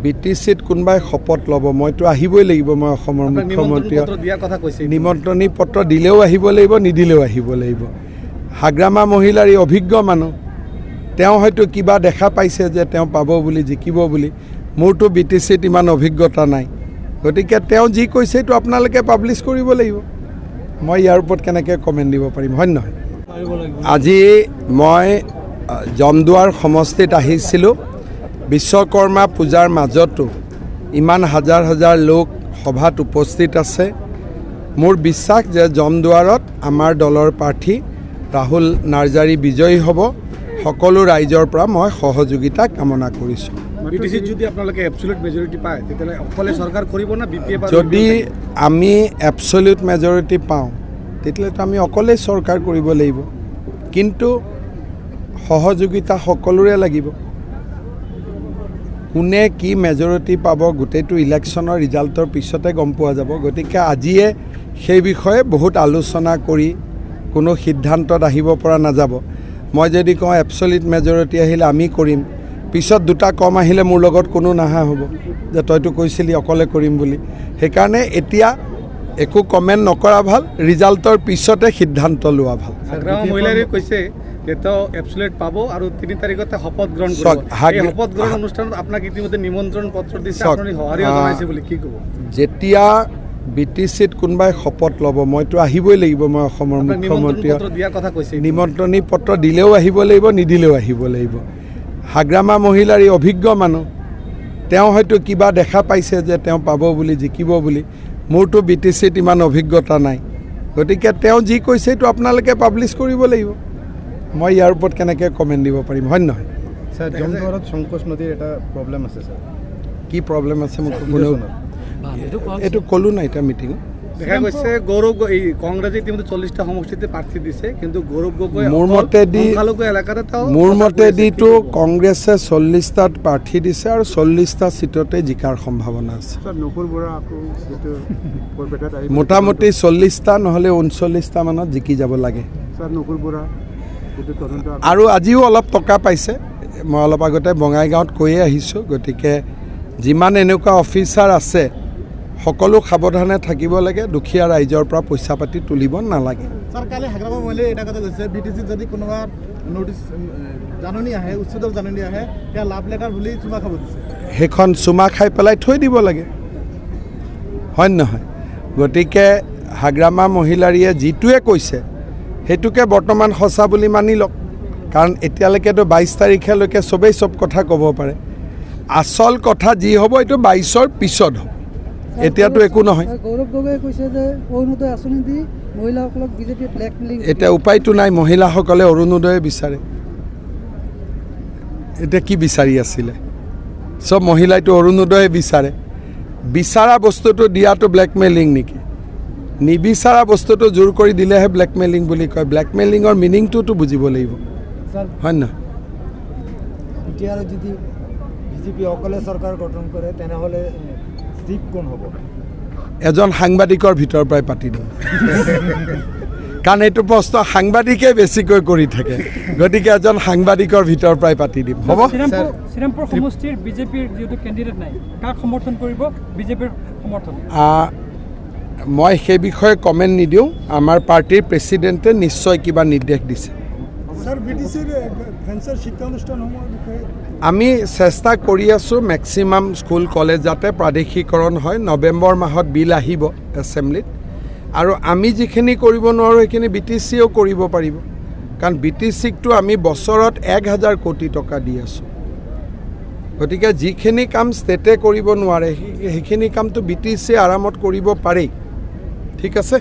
BTCত কোনোবাই শপত ল'ব মইতো আহিবই লাগিব মই অসমৰ মুখ্যমন্ত্ৰী নিমন্ত্ৰণী পত্ৰ দিলেও আহিব লাগিব নিদিলেও আহিব লাগিব হাগ্ৰামা মহিলাৰ এই অভিজ্ঞ মানুহ তেওঁ হয়তো কিবা দেখা পাইছে যে তেওঁ পাব বুলি জিকিব বুলি মোৰতো BTCত ইমান অভিজ্ঞতা নাই গতিকে তেওঁ যি কৈছে এইটো আপোনালোকে পাব্লিছ কৰিব লাগিব মই ইয়াৰ ওপৰত কেনেকৈ কমেণ্ট দিব পাৰিম হয় নহয় আজি মই জমদুৱাৰ সমষ্টিত আহিছিলোঁ বিশ্বকৰ্মা পূজাৰ মাজতো ইমান হাজাৰ হাজাৰ লোক সভাত উপস্থিত আছে মোৰ বিশ্বাস যে জমদুৱাৰত আমাৰ দলৰ প্ৰাৰ্থী ৰাহুল নাৰ্জাৰী বিজয়ী হ'ব সকলো ৰাইজৰ পৰা মই সহযোগিতা কামনা কৰিছোঁ BTCত যদি আপোনালোকে এবছলিউট মেজৰিটি পায় তেতিয়াহ'লে অকলে চৰকাৰ কৰিব না বিপিএ যদি আমি এবছলিউট মেজৰিটি পাওঁ তেতিয়াহ'লেতো আমি অকলেই চৰকাৰ কৰিব লাগিব কিন্তু সহযোগিতা সকলোৰে লাগিব কোনে কি মেজৰিটি পাব গোটেইটো ইলেকশ্যনৰ ৰিজাল্টৰ পিছতে গম পোৱা যাব গতিকে আজিয়ে সেই বিষয়ে বহুত আলোচনা কৰি কোনো সিদ্ধান্তত আহিব পৰা নাযাব মই যদি কওঁ এবছলিউট মেজৰিটি আহিলে আমি কৰিম পিছত দুটা কম আহিলে মোৰ লগত কোনো নাহা হ'ব যে তইতো কৈছিলি অকলে কৰিম বুলি সেইকাৰণে এতিয়া একো কমেণ্ট নকৰা ভাল ৰিজাল্টৰ পিছতে সিদ্ধান্ত লোৱা ভাল মহিলাৰে কৈছে তো এবছলিউট পাব আৰু 3 তাৰিখতে শপত গ্ৰহণ কৰিব এই শপত গ্ৰহণ অনুষ্ঠানত আপোনাক ইতিমধ্যে নিমন্ত্ৰণ পত্ৰ দিছে আপুনি সহাৰিও জনাইছে বুলি কি ক'ব যেতিয়া BTCত কোনোবাই শপত ল'ব মইতো আহিবই লাগিব মই অসমৰ মুখ্যমন্ত্ৰী নিমন্ত্ৰণী পত্ৰ দিলেও আহিব লাগিব নিদিলেও আহিব লাগিব হাগ্ৰামা মহিলাৰ এই অভিজ্ঞ মানুহ তেওঁ হয়তো কিবা দেখা পাইছে যে তেওঁ পাব বুলি জিকিব বুলি মোৰতো BTCত ইমান অভিজ্ঞতা নাই গতিকে তেওঁ যি কৈছে এইটো আপোনালোকে পাব্লিছ কৰিব লাগিব মই ইয়াৰ ওপৰত কেনেকৈ কমেণ্ট দিব পাৰিম হয় নহয় স্যাৰ জমদুৱাৰত সংকোচ নদীৰ এটা প্ৰব্লেম আছে স্যাৰ কি প্ৰব্লেম আছে মোক কোনেও এইটো ক'লো নাই এটা মিটিং দেখা গৈছে গৌৰৱ এই কংগ্ৰেছে ইতিমধ্যে 40টা সমষ্টিতে প্ৰাৰ্থী দিছে কিন্তু গৌৰৱ গগৈ মোৰ মতেদিতো কংগ্ৰেছে 40টাত প্ৰাৰ্থী দিছে আৰু 40টা সিটতে জিকাৰ সম্ভাৱনা আছে মোটামুটি 40টা নহ'লে 39টা মানত জিকি যাব লাগে আৰু আজিও অলপ টকা পাইছে মই অলপ আগতে বঙাইগাঁৱত কৈয়ে আহিছোঁ গতিকে যিমান এনেকুৱা অফিচাৰ আছে সকলো সাৱধানে থাকিব লাগে দুখীয়া ৰাইজৰ পৰা পইচা পাতি তুলিব নালাগে স্যাৰ কালি হাগ্ৰামা মহিলাই এটা কথা কৈছে BTCত যদি কোনোবা নোটিছ জাননী আহে উচ্ছেদৰ জাননী আহে তেতিয়া লাভ লেটাৰ বুলি চুমা খাব দিছে সেইখন চুমা খাই পেলাই থৈ দিব লাগে হয় নহয় গতিকে হাগ্ৰামা মহিলাৰীয়ে যিটোৱে কৈছে সেইটোকে বৰ্তমান সঁচা বুলি মানি লওক কাৰণ এতিয়ালৈকেতো 22 তাৰিখলৈকে চবেই চব কথা ক'ব পাৰে আচল কথা যি হ'ব এইটো 22ৰ পিছত হ'ব এতিয়াতো একো নহয় গৌৰৱ গগৈয়ে কৈছে যে অৰুণোদয় আঁচনি দি মহিলাসকলক বিজেপিয়ে ব্লেকমেইলিং এতিয়া উপায়তো নাই মহিলাসকলে অৰুণোদয় বিচাৰে এতিয়া কি বিচাৰি আছিলে চব মহিলাইতো অৰুণোদয় বিচাৰে বিচাৰা বস্তুটো দিয়াটো ব্লেকমেইলিং নেকি নিবিচাৰা বস্তুটো জোৰ কৰি দিলেহে ব্লেকমেইলিং বুলি কয় ব্লেকমেইলিঙৰ মিনিংটোতো বুজিব লাগিব হয় নহয় এতিয়া যদি বিজেপি অকলে চৰকাৰ গঠন কৰে তেনেহ'লে কোন হ'ব এজন সাংবাদিকৰ ভিতৰৰ পৰাই পাতি দিম কাৰণ এইটো প্ৰশ্ন সাংবাদিকে বেছিকৈ কৰি থাকে গতিকে এজন সাংবাদিকৰ ভিতৰৰ পৰাই পাতি দিম হ'ব শ্ৰীৰামপুৰ সমষ্টিৰ বিজেপিৰ যিটো কেণ্ডিডেট নাই কাক সমৰ্থন কৰিব বিজেপিৰ সমৰ্থন মই সেই বিষয়ে কমেণ্ট নিদিওঁ আমাৰ পাৰ্টিৰ প্ৰেচিডেণ্টে নিশ্চয় কিবা নিৰ্দেশ দিছে আমি চেষ্টা কৰি আছোঁ মেক্সিমাম স্কুল কলেজ যাতে প্ৰাদেশিকৰণ হয় নৱেম্বৰ মাহত বিল আহিব এছেম্বলিত আৰু আমি যিখিনি কৰিব নোৱাৰোঁ সেইখিনি BTCয়েও কৰিব পাৰিব কাৰণ BTCকতো আমি বছৰত 1000 কোটি টকা দি আছোঁ গতিকে যিখিনি কাম ষ্টেটে কৰিব নোৱাৰে সেইখিনি কামটো BTCয়ে আৰামত কৰিব পাৰেই ঠিক আছে